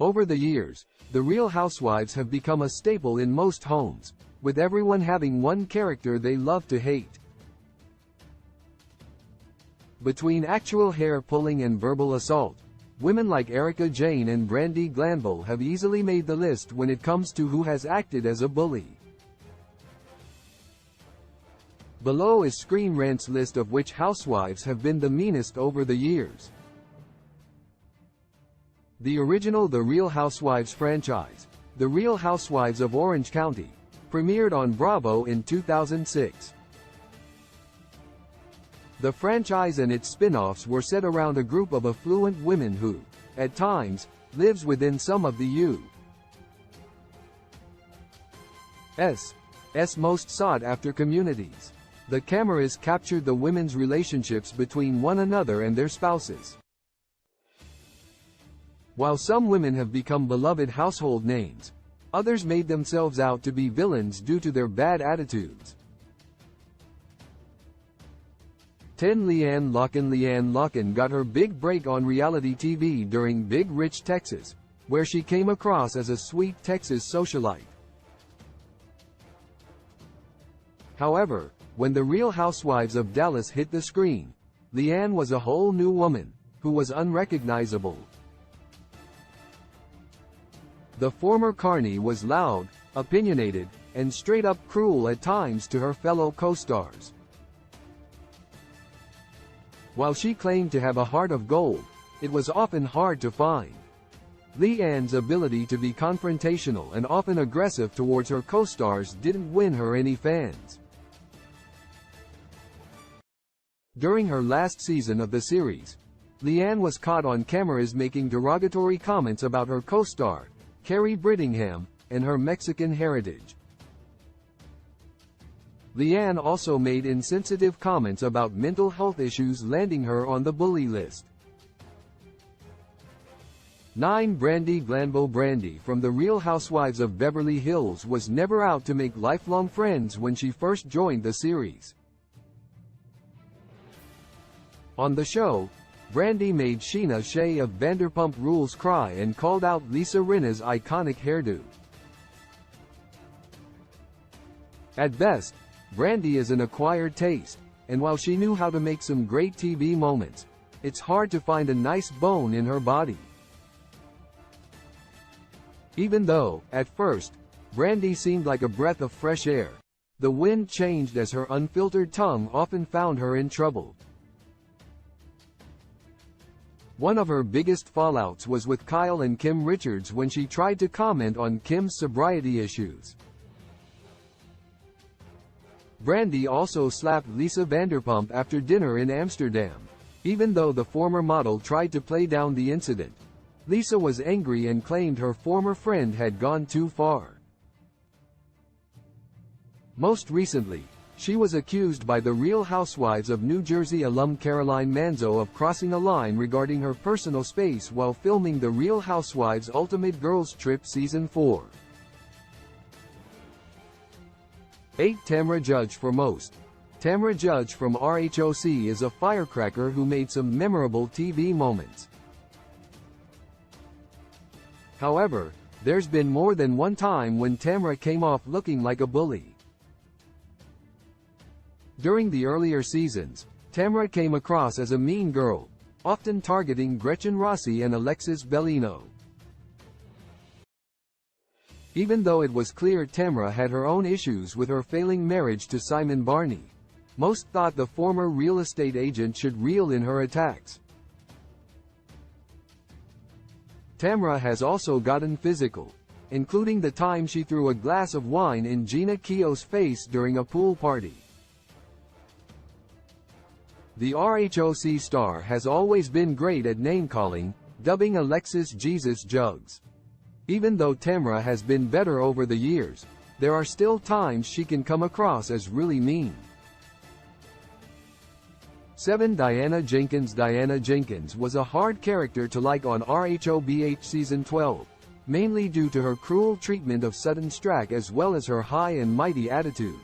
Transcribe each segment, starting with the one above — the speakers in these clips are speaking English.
Over the years, the Real Housewives have become a staple in most homes, with everyone having one character they love to hate. Between actual hair-pulling and verbal assault, women like Erika Jayne and Brandi Glanville have easily made the list when it comes to who has acted as a bully. Below is Screen Rant's list of which housewives have been the meanest over the years. The original The Real Housewives franchise, The Real Housewives of Orange County, premiered on Bravo in 2006. The franchise and its spin-offs were set around a group of affluent women who, at times, lives within some of the U.S.'s most sought-after communities. The cameras captured the women's relationships between one another and their spouses. While some women have become beloved household names, others made themselves out to be villains due to their bad attitudes. 10. Leanne Locken. Leanne Locken got her big break on reality TV during Big Rich Texas, where she came across as a sweet Texas socialite. However, when The Real Housewives of Dallas hit the screen, Leanne was a whole new woman, who was unrecognizable. The former carny was loud, opinionated, and straight-up cruel at times to her fellow co-stars. While she claimed to have a heart of gold, it was often hard to find. Leanne's ability to be confrontational and often aggressive towards her co-stars didn't win her any fans. During her last season of the series, Leanne was caught on cameras making derogatory comments about her co-star, Carrie Brittingham, and her Mexican heritage. Leanne also made insensitive comments about mental health issues, landing her on the bully list. 9. Brandi Glanville. Brandi from The Real Housewives of Beverly Hills was never out to make lifelong friends when she first joined the series. On the show, Brandi made Sheena Shea of Vanderpump Rules cry and called out Lisa Rinna's iconic hairdo. At best, Brandi is an acquired taste, and while she knew how to make some great TV moments, it's hard to find a nice bone in her body. Even though, at first, Brandi seemed like a breath of fresh air, the wind changed as her unfiltered tongue often found her in trouble. One of her biggest fallouts was with Kyle and Kim Richards when she tried to comment on Kim's sobriety issues. Brandi also slapped Lisa Vanderpump after dinner in Amsterdam. Even though the former model tried to play down the incident, Lisa was angry and claimed her former friend had gone too far. Most recently, she was accused by The Real Housewives of New Jersey alum Caroline Manzo of crossing a line regarding her personal space while filming The Real Housewives Ultimate Girls Trip Season 4. 8. Tamra Judge. For most, Tamra Judge from RHOC is a firecracker who made some memorable TV moments. However, there's been more than one time when Tamra came off looking like a bully. During the earlier seasons, Tamra came across as a mean girl, often targeting Gretchen Rossi and Alexis Bellino. Even though it was clear Tamra had her own issues with her failing marriage to Simon Barney, most thought the former real estate agent should reel in her attacks. Tamra has also gotten physical, including the time she threw a glass of wine in Gina Keogh's face during a pool party. The RHOC star has always been great at name-calling, dubbing Alexis Jesus Jugs. Even though Tamra has been better over the years, there are still times she can come across as really mean. 7. Diana Jenkins. Diana Jenkins was a hard character to like on RHOBH Season 12, mainly due to her cruel treatment of Sutton Stracke as well as her high and mighty attitude.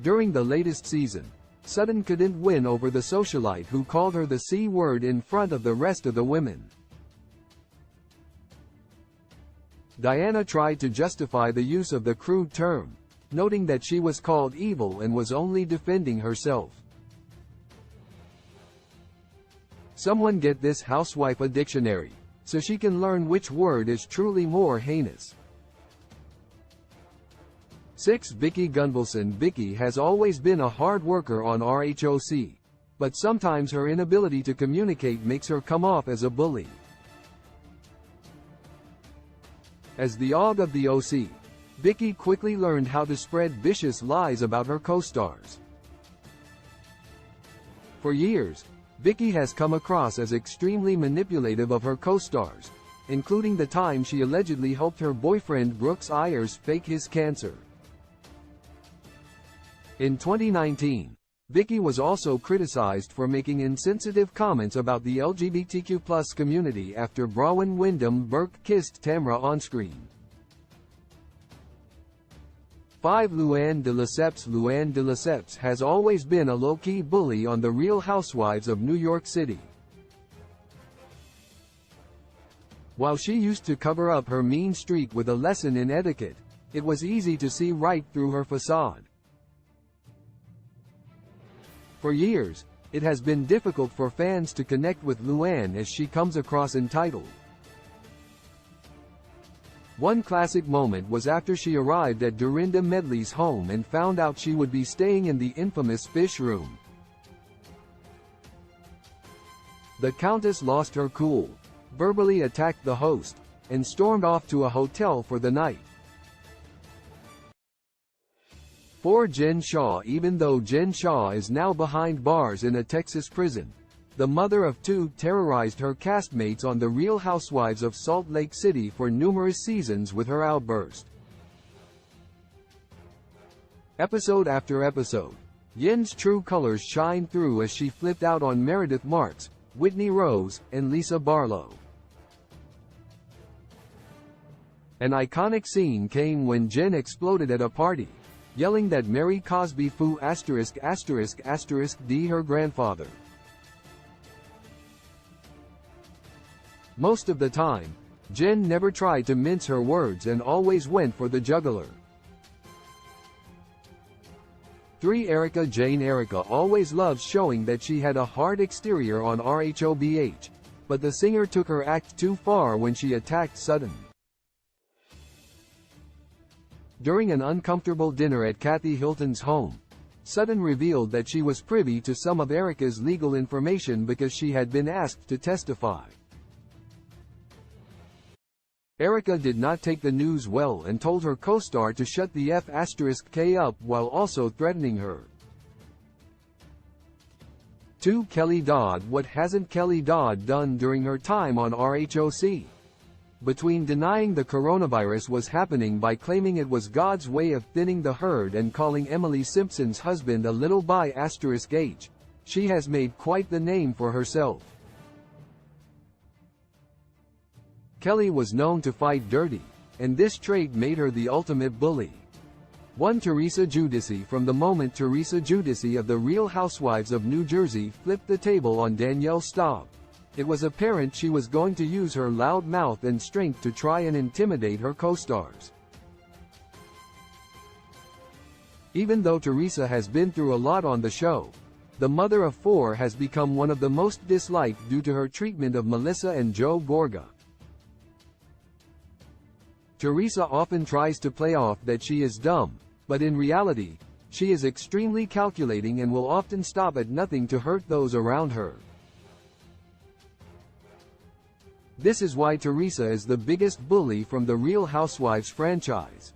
During the latest season, Sutton couldn't win over the socialite who called her the C word in front of the rest of the women. Diana tried to justify the use of the crude term, noting that she was called evil and was only defending herself. Someone get this housewife a dictionary, so she can learn which word is truly more heinous. 6. Vicki Gunvalson. Vicki has always been a hard worker on RHOC, but sometimes her inability to communicate makes her come off as a bully. As the OG of the OC, Vicki quickly learned how to spread vicious lies about her co-stars. For years, Vicki has come across as extremely manipulative of her co-stars, including the time she allegedly helped her boyfriend Brooks Ayers fake his cancer. In 2019, Vicki was also criticized for making insensitive comments about the LGBTQ+ community after Bronwyn Wyndham Burke kissed Tamra on screen. 5. Luann de Lesseps. Luann de Lesseps has always been a low-key bully on The Real Housewives of New York City. While she used to cover up her mean streak with a lesson in etiquette, it was easy to see right through her facade. For years, it has been difficult for fans to connect with Luann as she comes across entitled. One classic moment was after she arrived at Dorinda Medley's home and found out she would be staying in the infamous fish room. The Countess lost her cool, verbally attacked the host, and stormed off to a hotel for the night. 4. Jen Shah. Even though Jen Shah is now behind bars in a Texas prison, the mother of two terrorized her castmates on The Real Housewives of Salt Lake City for numerous seasons with her outburst. Episode after episode, Yen's true colors shine through as she flipped out on Meredith Marks, Whitney Rose, and Lisa Barlow. An iconic scene came when Jen exploded at a party, yelling that Mary Cosby foo ******* her grandfather. Most of the time, Jen never tried to mince her words and always went for the jugular. 3. Erica Jane. Erica always loves showing that she had a hard exterior on RHOBH, but the singer took her act too far when she attacked Sutton. During an uncomfortable dinner at Kathy Hilton's home, Sutton revealed that she was privy to some of Erica's legal information because she had been asked to testify. Erica did not take the news well and told her co-star to shut the F***K up while also threatening her. 2. Kelly Dodd. What hasn't Kelly Dodd done during her time on RHOC? Between denying the coronavirus was happening by claiming it was God's way of thinning the herd and calling Emily Simpson's husband a little bi ***H, she has made quite the name for herself. Kelly was known to fight dirty, and this trait made her the ultimate bully. 1. Teresa Giudice. From the moment Teresa Giudice of The Real Housewives of New Jersey flipped the table on Danielle Staub, it was apparent she was going to use her loud mouth and strength to try and intimidate her co-stars. Even though Teresa has been through a lot on the show, the mother of four has become one of the most disliked due to her treatment of Melissa and Joe Gorga. Teresa often tries to play off that she is dumb, but in reality, she is extremely calculating and will often stop at nothing to hurt those around her. This is why Teresa is the biggest bully from the Real Housewives franchise.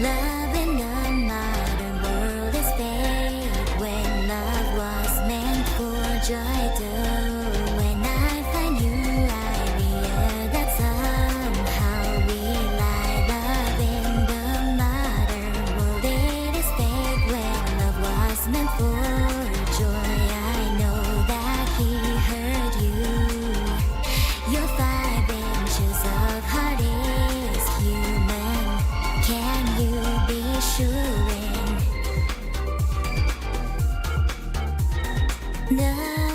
Love in a modern world is fake when love was meant for joy too. When I find you, I realize that somehow we lie. Love in the modern world, it is fake when love was meant for joy. I know that he hurt you. Your 5 inches of heart is human. Can you be sure? No.